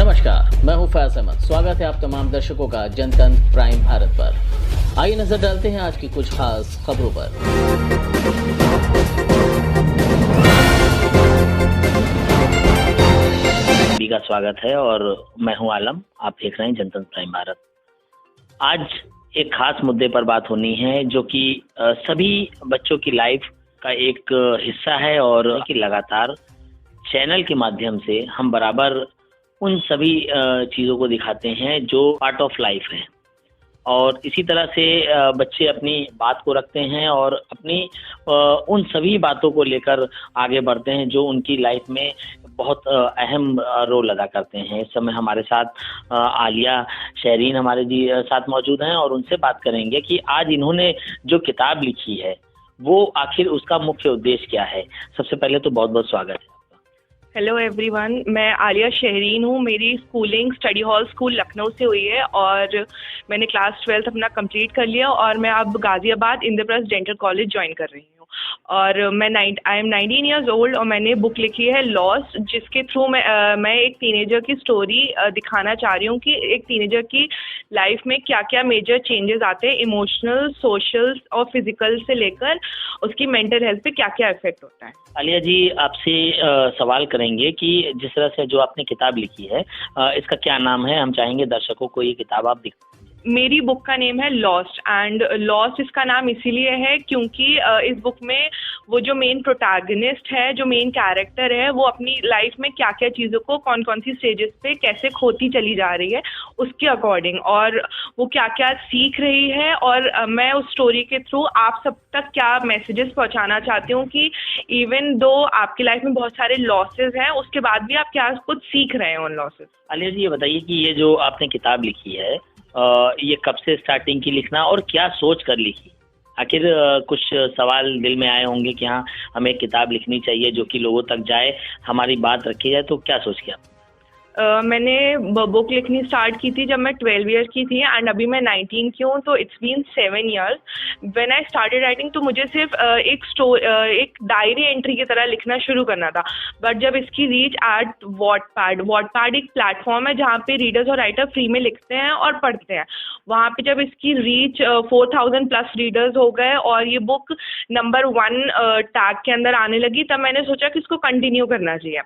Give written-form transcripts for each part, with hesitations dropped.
नमस्कार, मैं हूं फैज अहमद। स्वागत है आप तमाम दर्शकों का जनतंत्र प्राइम भारत पर। आइए नजर डालते हैं आज की कुछ खास खबरों पर। सभी का स्वागत है और मैं हूं आलम। आप देख रहे हैं जनतंत्र प्राइम भारत। आज एक खास मुद्दे पर बात होनी है जो कि सभी बच्चों की लाइफ का एक हिस्सा है और कि लगातार चैनल के माध्यम से हम बराबर उन सभी चीज़ों को दिखाते हैं जो पार्ट ऑफ लाइफ है, और इसी तरह से बच्चे अपनी बात को रखते हैं और अपनी उन सभी बातों को लेकर आगे बढ़ते हैं जो उनकी लाइफ में बहुत अहम रोल अदा करते हैं। इस समय हमारे साथ आलिया शहरीन हमारे जी साथ मौजूद हैं और उनसे बात करेंगे कि आज इन्होंने जो किताब लिखी है वो आखिर उसका मुख्य उद्देश्य क्या है। सबसे पहले तो बहुत बहुत स्वागत है। हेलो एवरीवन, मैं आलिया शहरीन हूँ। मेरी schooling study hall school Lucknow से हुई है और मैंने क्लास 12 अपना कंप्लीट कर लिया और मैं अब Ghaziabad Indraprastha dental college join कर रही हूँ। और आई एम 19 ईयर्स ओल्ड और मैंने बुक लिखी है लॉस्ट, जिसके थ्रू मैं एक टीनेजर की स्टोरी दिखाना चाह रही हूँ कि एक टीनेजर की लाइफ में क्या क्या मेजर चेंजेस आते हैं, इमोशनल, सोशल और फिजिकल से लेकर उसकी मेंटल हेल्थ पे क्या क्या इफेक्ट होता है। आलिया जी, आपसे सवाल करेंगे कि जिस तरह से जो आपने किताब लिखी है इसका क्या नाम है। हम चाहेंगे दर्शकों को ये किताब आप दिखाएं। मेरी बुक का नेम है लॉस्ट, एंड लॉस्ट इसका नाम इसीलिए है क्योंकि इस बुक में वो जो मेन प्रोटैगनिस्ट है, जो मेन कैरेक्टर है, वो अपनी लाइफ में क्या क्या चीज़ों को कौन कौन सी स्टेजेस पे कैसे खोती चली जा रही है उसके अकॉर्डिंग, और वो क्या क्या सीख रही है, और मैं उस स्टोरी के थ्रू आप सब तक क्या मैसेजेस पहुंचाना चाहती हूँ कि इवन दो आपकी लाइफ में बहुत सारे लॉसेस हैं, उसके बाद भी आप क्या कुछ सीख रहे हैं उन लॉसेस। आलिया जी, ये बताइए कि ये जो आपने किताब लिखी है ये कब से स्टार्टिंग की लिखना और क्या सोच कर लिखी। आखिर कुछ सवाल दिल में आए होंगे कि हाँ हमें किताब लिखनी चाहिए जो कि लोगों तक जाए, हमारी बात रखी जाए, तो क्या सोच के आप? मैंने बुक लिखनी स्टार्ट की थी जब मैं 12 ईयर की थी एंड अभी मैं 19 की हूँ, तो it's been 7 years when I started writing. तो मुझे सिर्फ एक डायरी एंट्री की तरह लिखना शुरू करना था, बट जब इसकी रीच एट वॉटपैड एक प्लेटफॉर्म है जहाँ पे रीडर्स और राइटर फ्री में लिखते हैं और पढ़ते हैं, वहाँ पे जब इसकी रीच 4000 प्लस रीडर्स हो गए और ये बुक नंबर 1 टैग के अंदर आने लगी, तब मैंने सोचा कि इसको कंटिन्यू करना चाहिए।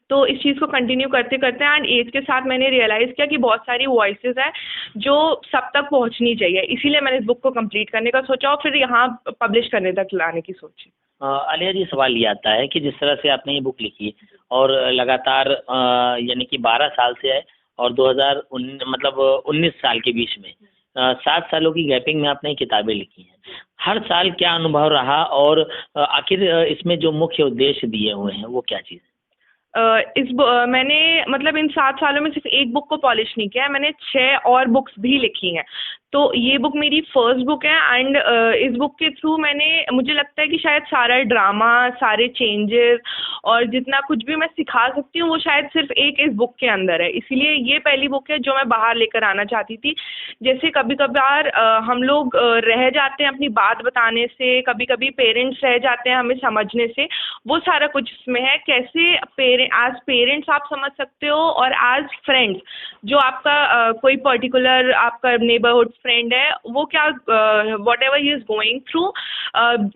तो इस चीज़ को कंटिन्यू करते करते एंड एज के साथ मैंने रियलाइज़ किया कि बहुत सारी वॉइसेस हैं जो सब तक पहुंचनी चाहिए, इसीलिए मैंने इस बुक को कंप्लीट करने का सोचा और फिर यहाँ पब्लिश करने तक लाने की सोची। आलिया जी, सवाल ये आता है कि जिस तरह से आपने ये बुक लिखी और लगातार यानी कि 12 साल से है और 19 साल के बीच में 7 सालों की गैपिंग में आपने किताबें लिखी हैं, हर साल क्या अनुभव रहा और आखिर इसमें जो मुख्य उद्देश्य दिए हुए हैं वो क्या चीज़? मैंने इन 7 सालों में सिर्फ एक बुक को पॉलिश नहीं किया है, मैंने 6 और बुक्स भी लिखी हैं। तो ये बुक मेरी फर्स्ट बुक है एंड इस बुक के थ्रू मुझे लगता है कि शायद सारा ड्रामा, सारे चेंजेस और जितना कुछ भी मैं सिखा सकती हूँ वो शायद सिर्फ एक इस बुक के अंदर है। इसीलिए ये पहली बुक है जो मैं बाहर लेकर आना चाहती थी। जैसे कभी कभार हम लोग रह जाते हैं अपनी बात बताने से, कभी कभी पेरेंट्स रह जाते हैं हमें समझने से, वो सारा कुछ इसमें है। कैसे एज पेरेंट्स आप समझ सकते हो और एज फ्रेंड्स जो आपका कोई पर्टिकुलर आपका नेबरहुड फ्रेंड है, वो क्या what ever he is going through,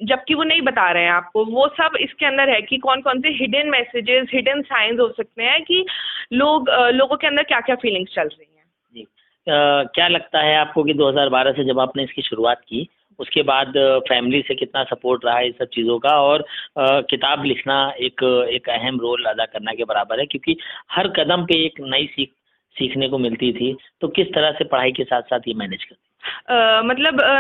जबकि वो नहीं बता रहे हैं आपको, वो सब इसके अंदर है कि कौन कौन से हिडन मैसेजेस, हिडन साइंस हो सकते हैं कि लोगों के अंदर क्या क्या फीलिंग्स चल रही हैं। जी, क्या लगता है आपको कि 2012 से जब आपने इसकी शुरुआत की उसके बाद फैमिली से कितना सपोर्ट रहा है इस सब चीज़ों का, और किताब लिखना एक अहम रोल अदा करना के बराबर है क्योंकि हर कदम पे एक नई सीखने को मिलती थी, तो किस तरह से पढ़ाई के साथ साथ ये मैनेज करती?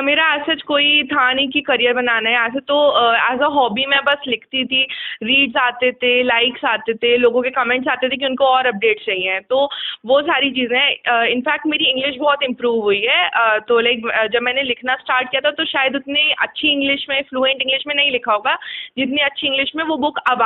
मेरा ऐसा कोई था नहीं कि करियर बनाना है, ऐसे तो एज अ हॉबी मैं बस लिखती थी। रीड्स आते थे, लाइक्स आते थे, लोगों के कमेंट्स आते थे कि उनको और अपडेट चाहिए, तो वो सारी चीज़ें। इनफैक्ट मेरी इंग्लिश बहुत इम्प्रूव हुई है, तो जब मैंने लिखना स्टार्ट किया था तो शायद उतनी अच्छी इंग्लिश में, फ्लुएंट इंग्लिश में नहीं लिखा होगा जितनी अच्छी इंग्लिश में वो बुक अब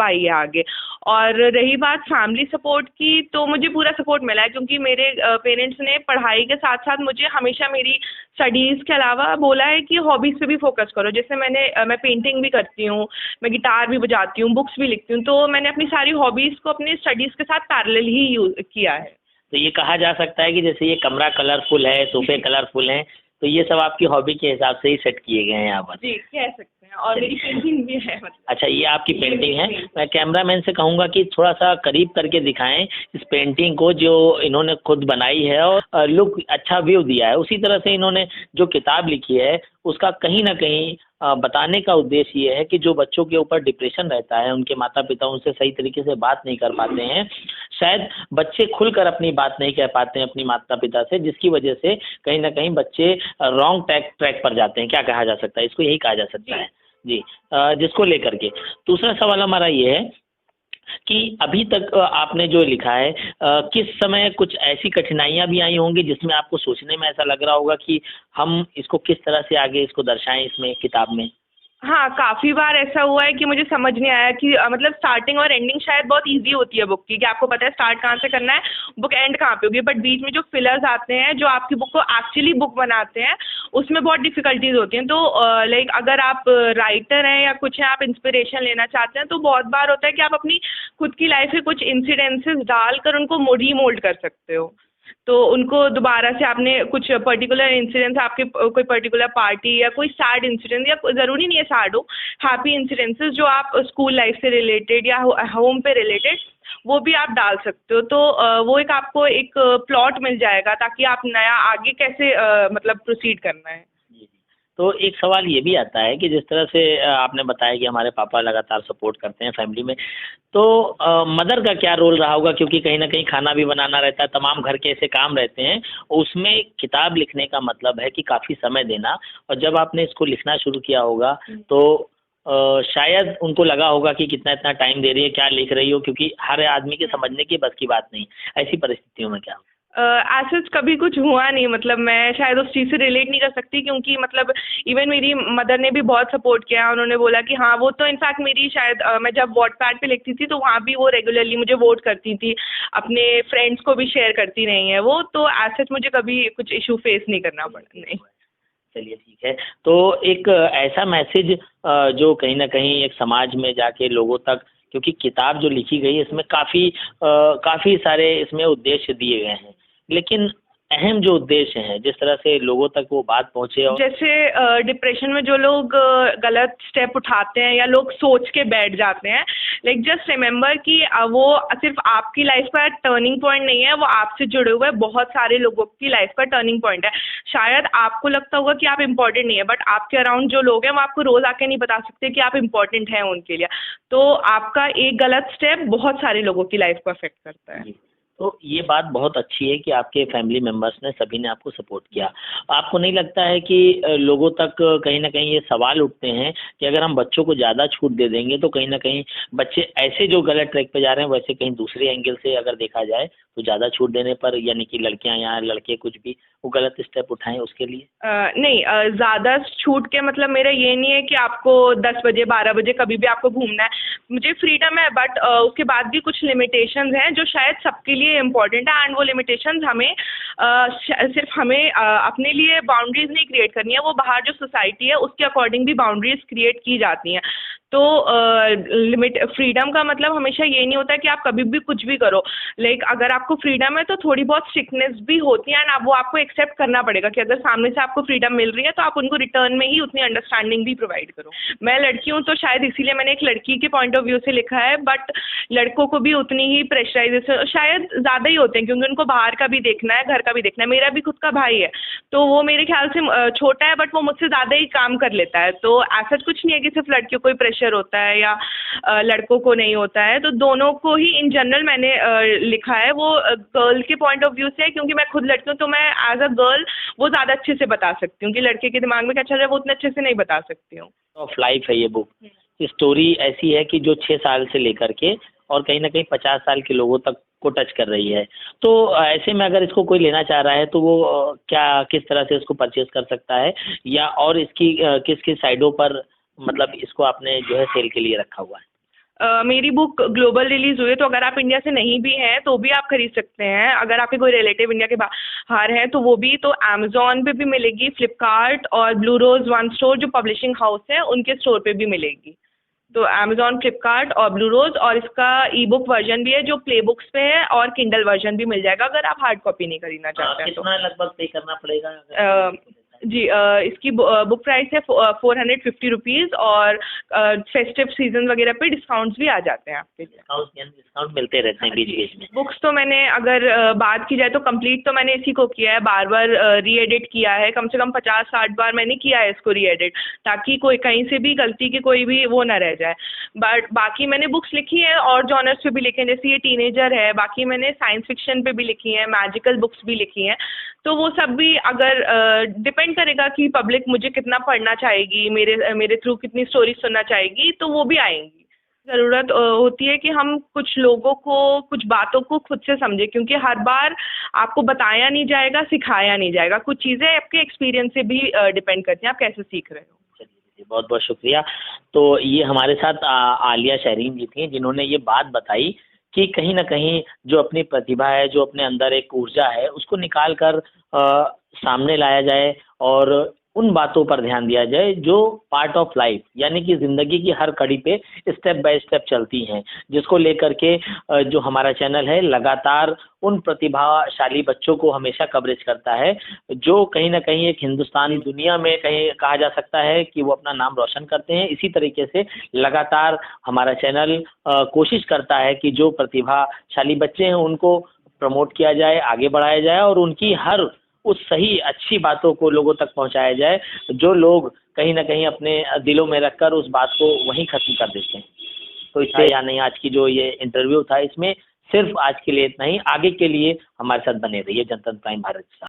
आई है आगे। और रही बात फैमिली सपोर्ट की, तो मुझे पूरा सपोर्ट मिला है क्योंकि मेरे पेरेंट्स ने पढ़ाई के साथ साथ मुझे हमेशा हमेशा मेरी स्टडीज़ के अलावा बोला है कि हॉबीज़ पे भी फोकस करो। जैसे मैं पेंटिंग भी करती हूँ, मैं गिटार भी बजाती हूँ, बुक्स भी लिखती हूँ, तो मैंने अपनी सारी हॉबीज़ को अपनी स्टडीज़ के साथ पैरेलल ही यूज़ किया है। तो ये कहा जा सकता है कि जैसे ये कमरा कलरफुल है, सोफे कलरफुल हैं, तो ये सब आपकी हॉबी के हिसाब से ही सेट किए गए हैं यहाँ पर। जी, कह सकते हैं। और मेरी पेंटिंग भी है मतलब। अच्छा, ये आपकी पेंटिंग है। मैं कैमरामैन से कहूँगा कि थोड़ा सा करीब करके दिखाएं इस पेंटिंग को जो इन्होंने खुद बनाई है और लुक अच्छा व्यू दिया है। उसी तरह से इन्होंने जो किताब लिखी है उसका कहीं ना कहीं बताने का उद्देश्य ये है कि जो बच्चों के ऊपर डिप्रेशन रहता है, उनके माता पिता उनसे सही तरीके से बात नहीं कर पाते हैं, शायद बच्चे खुलकर अपनी बात नहीं कह पाते हैं अपनी माता पिता से, जिसकी वजह से कहीं ना कहीं बच्चे रॉन्ग ट्रैक पर जाते हैं। क्या कहा जा सकता है, इसको यही कहा जा सकता है जी। जिसको लेकर के दूसरा सवाल हमारा ये है कि अभी तक आपने जो लिखा है किस समय कुछ ऐसी कठिनाइयाँ भी आई होंगी जिसमें आपको सोचने में ऐसा लग रहा होगा कि हम इसको किस तरह से आगे इसको दर्शाएं इसमें किताब में? हाँ, काफ़ी बार ऐसा हुआ है कि मुझे समझ नहीं आया कि मतलब स्टार्टिंग और एंडिंग शायद बहुत ईज़ी होती है बुक की, कि आपको पता है स्टार्ट कहाँ से करना है, बुक एंड कहाँ पे होगी। बट बीच में जो फिलर्स आते हैं, जो आपकी बुक को एक्चुअली बुक बनाते हैं, उसमें बहुत डिफ़िकल्टीज़ होती हैं। तो लाइक अगर आप राइटर हैं या कुछ हैं, आप इंस्पिरेशन लेना चाहते हैं, तो बहुत बार होता है कि आप अपनी खुद की लाइफ़ के कुछ इंसिडेंसेस डालकर उनको रीमोल्ड कर सकते हो। तो उनको दोबारा से आपने कुछ पर्टिकुलर इंसिडेंट्स, आपके कोई पर्टिकुलर पार्टी या कोई सैड इंसिडेंट, या ज़रूरी नहीं है सैड हो, हैप्पी इंसिडेंसेस जो आप स्कूल लाइफ से रिलेटेड या होम पे रिलेटेड, वो भी आप डाल सकते हो। तो वो एक आपको एक प्लॉट मिल जाएगा ताकि आप नया आगे कैसे मतलब प्रोसीड करना है। जी, जी। तो एक सवाल ये भी आता है कि जिस तरह से आपने बताया कि हमारे पापा लगातार सपोर्ट करते हैं फैमिली में, तो मदर का क्या रोल रहा होगा? क्योंकि कहीं न कहीं खाना भी बनाना रहता है, तमाम घर के ऐसे काम रहते हैं, उसमें किताब लिखने का मतलब है कि काफ़ी समय देना, और जब आपने इसको लिखना शुरू किया होगा तो शायद उनको लगा होगा कि कितना इतना टाइम दे रही है, क्या लिख रही हो, क्योंकि हर आदमी के समझने की बस की बात नहीं। ऐसी परिस्थितियों में क्या? ऐसा कभी कुछ हुआ नहीं, मतलब मैं शायद उस चीज़ से रिलेट नहीं कर सकती, क्योंकि मतलब इवन मेरी मदर ने भी बहुत सपोर्ट किया। उन्होंने बोला कि हाँ, वो तो इनफैक्ट मेरी शायद मैं जब वॉटपैड पे लिखती थी तो वहाँ भी वो रेगुलरली मुझे वोट करती थी, अपने फ्रेंड्स को भी शेयर करती रही हैं वो, तो ऐसा मुझे कभी कुछ इशू फेस नहीं करना पड़ा। नहीं। चलिए ठीक है। तो एक ऐसा मैसेज जो कहीं न कहीं एक समाज में जाके लोगों तक, क्योंकि किताब जो लिखी गई है इसमें काफ़ी सारे इसमें उद्देश्य दिए गए हैं, लेकिन अहम जो उद्देश्य हैं जिस तरह से लोगों तक वो बात पहुँचे और जैसे डिप्रेशन में जो लोग गलत स्टेप उठाते हैं या लोग सोच के बैठ जाते हैं, लाइक जस्ट रिमेंबर कि वो सिर्फ आपकी लाइफ का टर्निंग पॉइंट नहीं है, वो आपसे जुड़े हुए बहुत सारे लोगों की लाइफ का टर्निंग पॉइंट है। शायद आपको लगता होगा कि आप इम्पोर्टेंट नहीं है, बट आपके अराउंड जो लोग हैं वो आपको रोज़ आके नहीं बता सकते कि आप इम्पोर्टेंट हैं उनके लिए। तो आपका एक गलत स्टेप बहुत सारे लोगों की लाइफ को अफेक्ट करता है। तो ये बात बहुत अच्छी है कि आपके फैमिली मेंबर्स ने सभी ने आपको सपोर्ट किया। आपको नहीं लगता है कि लोगों तक कहीं न कहीं ये सवाल उठते हैं कि अगर हम बच्चों को ज़्यादा छूट दे देंगे तो कहीं न कहीं बच्चे ऐसे जो गलत ट्रैक पे जा रहे हैं, वैसे कहीं दूसरे एंगल से अगर देखा जाए तो ज़्यादा छूट देने पर, यानी कि लड़कियाँ या लड़के कुछ भी वो गलत स्टेप उठाएं उसके लिए? नहीं, ज़्यादा छूट के मतलब मेरा ये नहीं है कि आपको 10 बजे 12 बजे कभी भी आपको घूमना है। मुझे फ्रीडम है, बट उसके बाद भी कुछ लिमिटेशंस हैं जो शायद सबके लिए इम्पोर्टेंट है, एंड वो लिमिटेशंस हमें सिर्फ हमें अपने लिए बाउंड्रीज नहीं क्रिएट करनी है, वो बाहर जो सोसाइटी है उसके अकॉर्डिंग भी बाउंड्रीज क्रिएट की जाती हैं। तो फ्रीडम का मतलब हमेशा ये नहीं होता है कि आप कभी भी कुछ भी करो। लाइक अगर आपको फ्रीडम है तो थोड़ी बहुत स्ट्रिक्टनेस भी होती है, एंड वो आपको एक्सेप्ट करना पड़ेगा कि अगर सामने से आपको फ्रीडम मिल रही है तो आप उनको रिटर्न में ही उतनी अंडरस्टैंडिंग भी प्रोवाइड करो। मैं लड़की हूँ तो शायद इसीलिए मैंने एक लड़की के पॉइंट ऑफ व्यू से लिखा है, बट लड़कों को भी उतनी ही प्रेशराइजेशन शायद ज़्यादा ही होते हैं, क्योंकि उनको बाहर का भी देखना है, घर का भी देखना है। मेरा भी खुद का भाई है, तो वो मेरे ख्याल से छोटा है, बट वो मुझसे ज़्यादा ही काम कर लेता है। तो ऐसा कुछ नहीं है कि सिर्फ लड़कियों को ही प्रेशर होता है या लड़कों को नहीं होता है, तो दोनों को ही इन जनरल मैंने लिखा है। वो गर्ल के पॉइंट ऑफ व्यू से, क्योंकि मैं खुद लड़की हूँ तो मैं एज अ गर्ल वो ज़्यादा अच्छे से बता सकती हूँ कि लड़के के दिमाग में क्या चल रहा है वो उतने अच्छे से नहीं बता सकती हूँ। ऑफ लाइफ है ये बुक। स्टोरी ऐसी है कि जो 6 साल से लेकर के और कहीं ना कहीं 50 साल के लोगों तक को टच कर रही है। तो ऐसे में अगर इसको कोई लेना चाह रहा है तो वो क्या किस तरह से इसको परचेज कर सकता है, या और इसकी किस किस साइडों पर मतलब इसको आपने जो है सेल के लिए रखा हुआ है? मेरी बुक ग्लोबल रिलीज हुई है, तो अगर आप इंडिया से नहीं भी हैं तो भी आप खरीद सकते हैं। अगर आपके कोई रिलेटिव इंडिया के बाहर हैं तो वो भी, तो अमेजोन पे भी मिलेगी, फ्लिपकार्ट और ब्लू रोज वन स्टोर जो पब्लिशिंग हाउस है उनके स्टोर पे भी मिलेगी। तो अमेजोन, फ्लिपकार्ट और ब्लू रोज, और इसका ई बुक वर्जन भी है जो प्ले बुक्स पे है, और किंडल वर्जन भी मिल जाएगा अगर आप हार्ड कॉपी नहीं खरीदना चाहते हैं तो। कितना लगभग पे करना पड़ेगा जी, इसकी बुक प्राइस है 450 रुपीज़, और फेस्टिव सीजन वगैरह पे डिस्काउंट्स भी आ जाते हैं आपके लिए। डिस्काउंट मिलते रहते हैं बीच बीच में। बुक्स तो मैंने अगर बात की जाए तो कंप्लीट तो मैंने इसी को किया है, बार बार री एडिट किया है, कम से कम 50-60 बार मैंने किया है इसको री एडिट, ताकि कोई कहीं से भी गलती की कोई भी वो ना रह जाए। बट बाकी मैंने बुक्स लिखी हैं और जॉनर्स पे भी लिखे हैं, जैसे ये टीनेजर है, बाकी मैंने साइंस फिक्शन पे भी लिखी हैं, मैजिकल बुक्स भी लिखी हैं। तो वो सब भी अगर डिपेंड करेगा कि पब्लिक मुझे कितना पढ़ना चाहेगी, मेरे थ्रू कितनी स्टोरी सुनना चाहेगी, तो वो भी आएंगी। ज़रूरत होती है कि हम कुछ लोगों को, कुछ बातों को खुद से समझें, क्योंकि हर बार आपको बताया नहीं जाएगा, सिखाया नहीं जाएगा। कुछ चीज़ें आपके एक्सपीरियंस से भी डिपेंड करती हैं, आप कैसे सीख रहे हो। चलिए, बहुत बहुत शुक्रिया। तो ये हमारे साथ आलिया शहरीन जी थी, जिन्होंने ये बात बताई कि कहीं ना कहीं जो अपनी प्रतिभा है, जो अपने अंदर एक ऊर्जा है, उसको निकाल कर सामने लाया जाए और उन बातों पर ध्यान दिया जाए जो पार्ट ऑफ लाइफ, यानी कि ज़िंदगी की हर कड़ी पे स्टेप बाय स्टेप चलती हैं, जिसको लेकर के जो हमारा चैनल है लगातार उन प्रतिभाशाली बच्चों को हमेशा कवरेज करता है, जो कहीं ना कहीं एक हिंदुस्तानी दुनिया में कहीं कहा जा सकता है कि वो अपना नाम रोशन करते हैं। इसी तरीके से लगातार हमारा चैनल कोशिश करता है कि जो प्रतिभाशाली बच्चे हैं उनको प्रमोट किया जाए, आगे बढ़ाया जाए और उनकी हर उस सही अच्छी बातों को लोगों तक पहुंचाया जाए, जो लोग कहीं ना कहीं अपने दिलों में रखकर उस बात को वहीं खत्म कर देते हैं। तो इससे या नहीं, आज की जो ये इंटरव्यू था इसमें सिर्फ आज के लिए इतना ही। आगे के लिए हमारे साथ बने रहिए जनतंत्र प्राइम भारत के साथ।